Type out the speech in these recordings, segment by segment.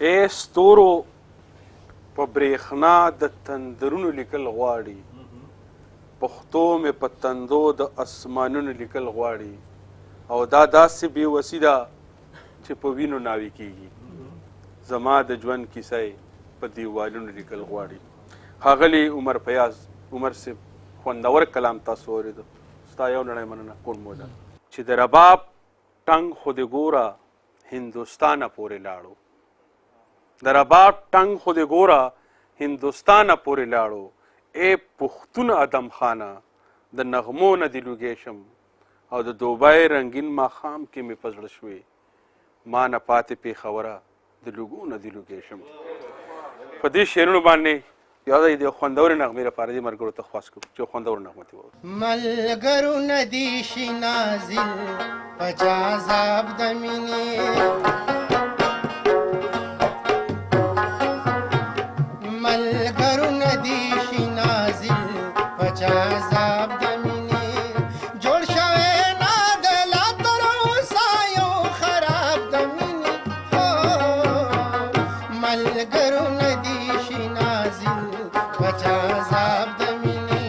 اے ستورو په برېښنا د تندرونو لیکل غواړي، پښتو مې په تندو د اسمانونو لیکل غواړي، او دا داسې بې وسي ده چې په وینو ناوي کېږي. زما د ژوند کیسه یې په دیوالونو لیکل غواړي. ښاغلي عمر فیاض عمر صاحب خوندور کلام تاسو اورېدو، ستا یو نړۍ مننه کول موده چې د رباب ټنګ خو دې ګوره هندوستانه پورې لاړو، د رباب ټنګ خو دې ګوره هندوستانه پورې لاړو. ای پښتون ادم خانه د نغمو نه دې لوګی شم، او د دوبۍ رنګین ماښام کې مې په زړه شوې، ما نه پاتې پېښوره د لوګو نه دې لوګی شم. په دې شعرونو باندې یا د یو خوندورې نغمې لپاره دې ملګرو ته خواست کوو چې یو خوندوره نغمه دې واورو. ملګرو نه دې شي نازل په چا عذاب د مینې، ملګرو نه دې شي نازل په چا عذاب د مینې، جوړ شوی نه د لا تر اوسه یو خراب د مینې. ملګرو نه دې شي نازل په چا عذاب د مینې،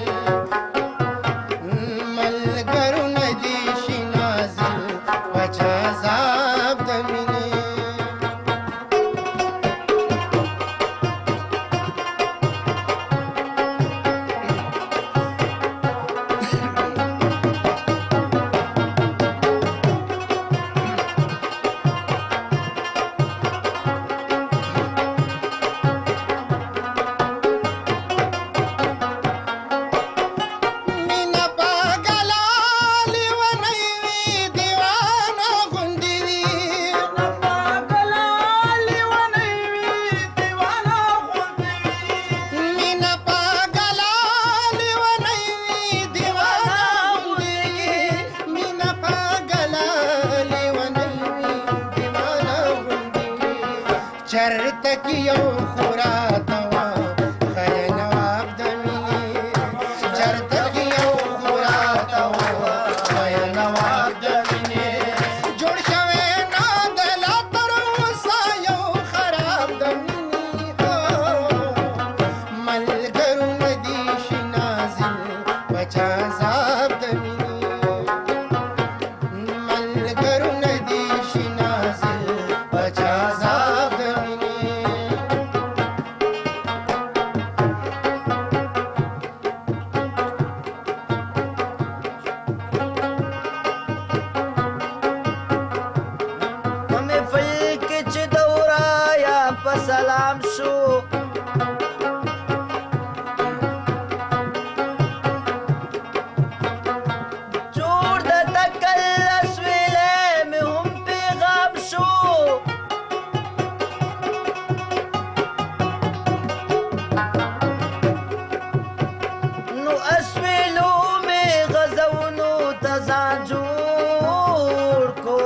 ملګرو نه دې شي نازل په چا عذاب د مینې. چرته کې یو خوراته وه خیر نواب د مینې، چرته کې یو خوراته وه خیر نواب د مینې، جوړ شوی نه د لا تر اوسه یو خراب د مینې. ملګرو نه دې شي نازل په چا عذاب د مینې، ملګرو نه دې شي نازل په چا عذاب د مینې. سلام شو جوړ د تکلس ویلې مې هم پیغام شو، نو اسویلو مې غزونو ته ځان جوړ کو،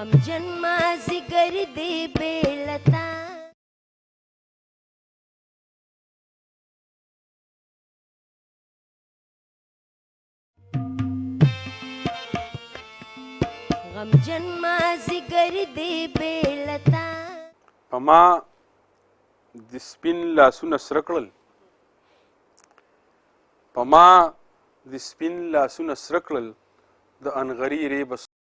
غمجن مازیګر دی بېلتا غمجن مازیګر دی بېلتا په ما د سپین لاسونه سره کړل په ما د سپین لاسونه سره کړل د انغري ریبه